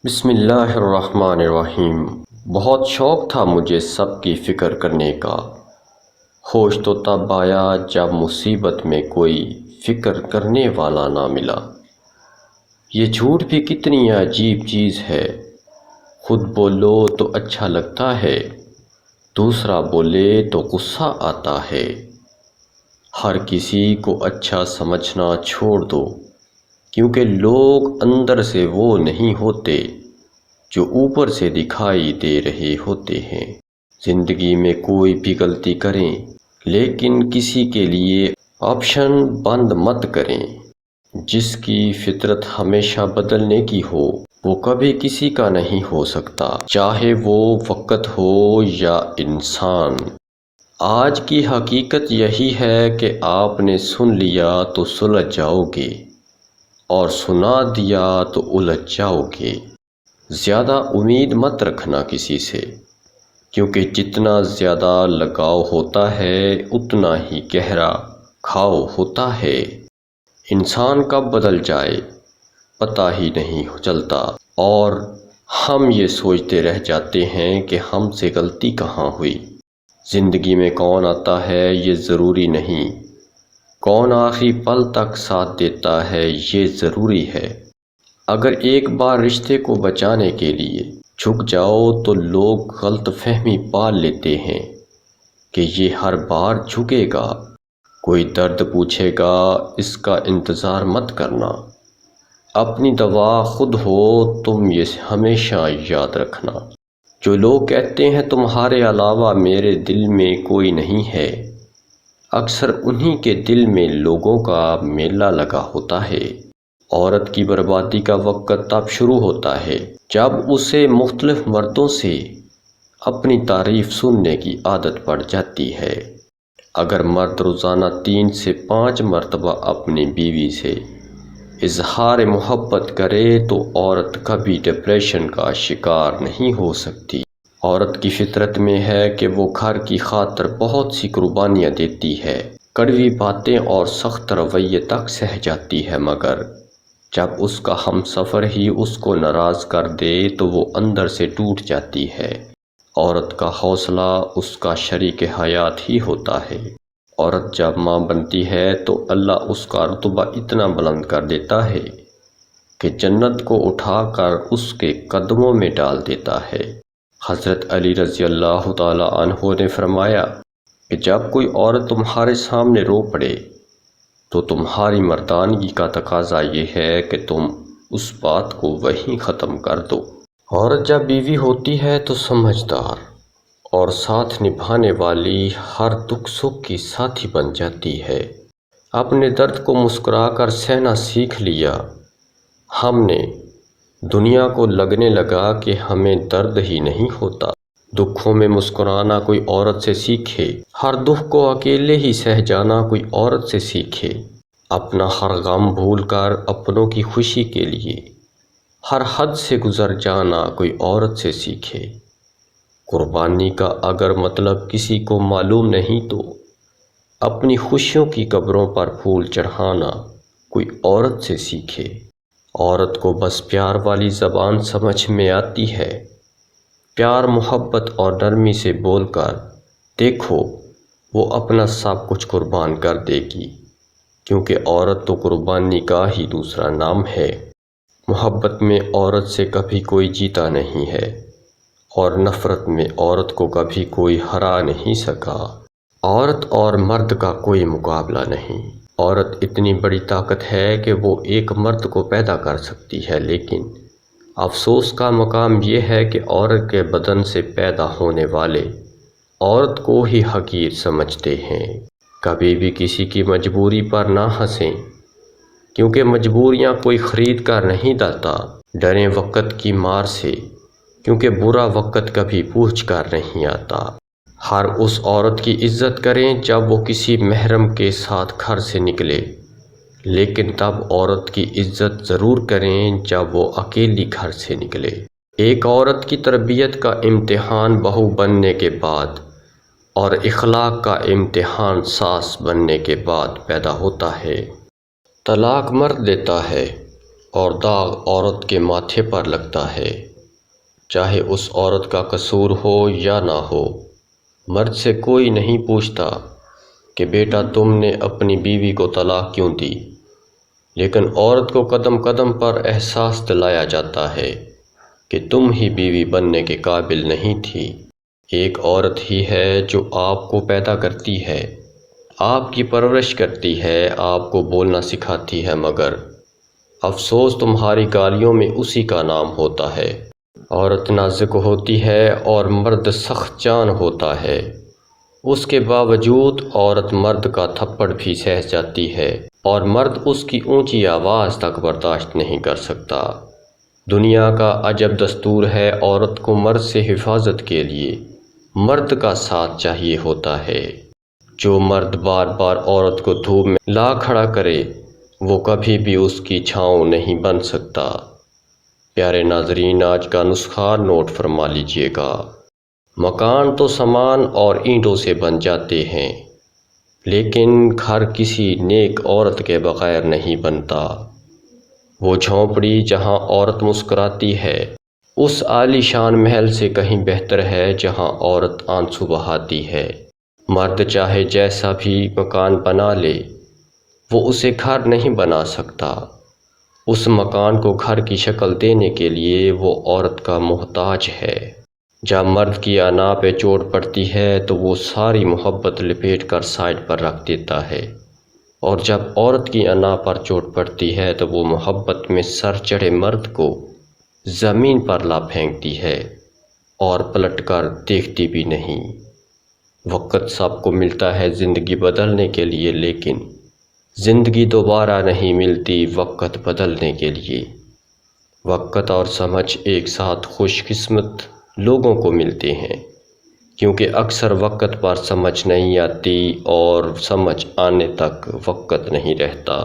بسم اللہ الرحمن الرحیم۔ بہت شوق تھا مجھے سب کی فکر کرنے کا، ہوش تو تب آیا جب مصیبت میں کوئی فکر کرنے والا نہ ملا۔ یہ جھوٹ بھی کتنی عجیب چیز ہے، خود بولو تو اچھا لگتا ہے، دوسرا بولے تو غصہ آتا ہے۔ ہر کسی کو اچھا سمجھنا چھوڑ دو، کیونکہ لوگ اندر سے وہ نہیں ہوتے جو اوپر سے دکھائی دے رہے ہوتے ہیں۔ زندگی میں کوئی بھی غلطی کریں، لیکن کسی کے لیے آپشن بند مت کریں۔ جس کی فطرت ہمیشہ بدلنے کی ہو، وہ کبھی کسی کا نہیں ہو سکتا، چاہے وہ وقت ہو یا انسان۔ آج کی حقیقت یہی ہے کہ آپ نے سن لیا تو سلجھ جاؤ گے، اور سنا دیا تو الجھ جاؤ گے۔ زیادہ امید مت رکھنا کسی سے، کیونکہ جتنا زیادہ لگاؤ ہوتا ہے اتنا ہی گہرا گھاؤ ہوتا ہے۔ انسان کب بدل جائے پتہ ہی نہیں چلتا، اور ہم یہ سوچتے رہ جاتے ہیں کہ ہم سے غلطی کہاں ہوئی۔ زندگی میں کون آتا ہے یہ ضروری نہیں، کون آخری پل تک ساتھ دیتا ہے یہ ضروری ہے۔ اگر ایک بار رشتے کو بچانے کے لیے جھک جاؤ تو لوگ غلط فہمی پال لیتے ہیں کہ یہ ہر بار جھکے گا، کوئی درد پوچھے گا، اس کا انتظار مت کرنا۔ اپنی دوا خود ہو، تم یہ ہمیشہ یاد رکھنا۔ جو لوگ کہتے ہیں تمہارے علاوہ میرے دل میں کوئی نہیں ہے، اکثر انہی کے دل میں لوگوں کا میلہ لگا ہوتا ہے۔ عورت کی بربادی کا وقت تب شروع ہوتا ہے جب اسے مختلف مردوں سے اپنی تعریف سننے کی عادت پڑ جاتی ہے۔ اگر مرد روزانہ 3 سے 5 مرتبہ اپنی بیوی سے اظہار محبت کرے تو عورت کبھی ڈپریشن کا شکار نہیں ہو سکتی۔ عورت کی فطرت میں ہے کہ وہ گھر کی خاطر بہت سی قربانیاں دیتی ہے، کڑوی باتیں اور سخت رویے تک سہ جاتی ہے، مگر جب اس کا ہمسفر ہی اس کو ناراض کر دے تو وہ اندر سے ٹوٹ جاتی ہے۔ عورت کا حوصلہ اس کا شریک حیات ہی ہوتا ہے۔ عورت جب ماں بنتی ہے تو اللہ اس کا رتبہ اتنا بلند کر دیتا ہے کہ جنت کو اٹھا کر اس کے قدموں میں ڈال دیتا ہے۔ حضرت علی رضی اللہ تعالی عنہ نے فرمایا کہ جب کوئی عورت تمہارے سامنے رو پڑے تو تمہاری مردانگی کا تقاضا یہ ہے کہ تم اس بات کو وہیں ختم کر دو۔ عورت جب بیوی ہوتی ہے تو سمجھدار اور ساتھ نبھانے والی، ہر دکھ سکھ کی ساتھی بن جاتی ہے۔ اپنے درد کو مسکرا کر سہنا سیکھ لیا ہم نے، دنیا کو لگنے لگا کہ ہمیں درد ہی نہیں ہوتا۔ دکھوں میں مسکرانا کوئی عورت سے سیکھے، ہر دکھ کو اکیلے ہی سہ جانا کوئی عورت سے سیکھے، اپنا ہر غم بھول کر اپنوں کی خوشی کے لیے ہر حد سے گزر جانا کوئی عورت سے سیکھے۔ قربانی کا اگر مطلب کسی کو معلوم نہیں تو اپنی خوشیوں کی قبروں پر پھول چڑھانا کوئی عورت سے سیکھے۔ عورت کو بس پیار والی زبان سمجھ میں آتی ہے، پیار محبت اور نرمی سے بول کر دیکھو، وہ اپنا سب کچھ قربان کر دے گی، کیونکہ عورت تو قربانی کا ہی دوسرا نام ہے۔ محبت میں عورت سے کبھی کوئی جیتا نہیں ہے، اور نفرت میں عورت کو کبھی کوئی ہرا نہیں سکا۔ عورت اور مرد کا کوئی مقابلہ نہیں۔ عورت اتنی بڑی طاقت ہے کہ وہ ایک مرد کو پیدا کر سکتی ہے، لیکن افسوس کا مقام یہ ہے کہ عورت کے بدن سے پیدا ہونے والے عورت کو ہی حقیر سمجھتے ہیں۔ کبھی بھی کسی کی مجبوری پر نہ ہنسیں، کیونکہ مجبوریاں کوئی خرید کر نہیں لاتا۔ ڈریں وقت کی مار سے، کیونکہ برا وقت کبھی پوچھ کر نہیں آتا۔ ہر اس عورت کی عزت کریں جب وہ کسی محرم کے ساتھ گھر سے نکلے، لیکن تب عورت کی عزت ضرور کریں جب وہ اکیلی گھر سے نکلے۔ ایک عورت کی تربیت کا امتحان بہو بننے کے بعد اور اخلاق کا امتحان ساس بننے کے بعد پیدا ہوتا ہے۔ طلاق مرد دیتا ہے، اور داغ عورت کے ماتھے پر لگتا ہے، چاہے اس عورت کا قصور ہو یا نہ ہو۔ مرد سے کوئی نہیں پوچھتا کہ بیٹا تم نے اپنی بیوی کو طلاق کیوں دی، لیکن عورت کو قدم قدم پر احساس دلایا جاتا ہے کہ تم ہی بیوی بننے کے قابل نہیں تھی۔ ایک عورت ہی ہے جو آپ کو پیدا کرتی ہے، آپ کی پرورش کرتی ہے، آپ کو بولنا سکھاتی ہے، مگر افسوس تمہاری گالیوں میں اسی کا نام ہوتا ہے۔ عورت نازک ہوتی ہے اور مرد سخت جان ہوتا ہے، اس کے باوجود عورت مرد کا تھپڑ بھی سہ جاتی ہے اور مرد اس کی اونچی آواز تک برداشت نہیں کر سکتا۔ دنیا کا عجب دستور ہے، عورت کو مرد سے حفاظت کے لیے مرد کا ساتھ چاہیے ہوتا ہے۔ جو مرد بار بار عورت کو دھوپ میں لا کھڑا کرے وہ کبھی بھی اس کی چھاؤں نہیں بن سکتا۔ پیارے ناظرین، آج کا نسخہ نوٹ فرما لیجئے گا۔ مکان تو سامان اور اینٹوں سے بن جاتے ہیں، لیکن گھر کسی نیک عورت کے بغیر نہیں بنتا۔ وہ جھونپڑی جہاں عورت مسکراتی ہے اس عالی شان محل سے کہیں بہتر ہے جہاں عورت آنسو بہاتی ہے۔ مرد چاہے جیسا بھی مکان بنا لے وہ اسے گھر نہیں بنا سکتا۔ اس مکان کو گھر کی شکل دینے کے لیے وہ عورت کا محتاج ہے۔ جب مرد کی انا پہ چوٹ پڑتی ہے تو وہ ساری محبت لپیٹ کر سائڈ پر رکھ دیتا ہے، اور جب عورت کی انا پر چوٹ پڑتی ہے تو وہ محبت میں سر چڑھے مرد کو زمین پر لا پھینکتی ہے اور پلٹ کر دیکھتی بھی نہیں۔ وقت سب کو ملتا ہے زندگی بدلنے کے لیے، لیکن زندگی دوبارہ نہیں ملتی وقت بدلنے کے لیے۔ وقت اور سمجھ ایک ساتھ خوش قسمت لوگوں کو ملتے ہیں، کیونکہ اکثر وقت پر سمجھ نہیں آتی اور سمجھ آنے تک وقت نہیں رہتا۔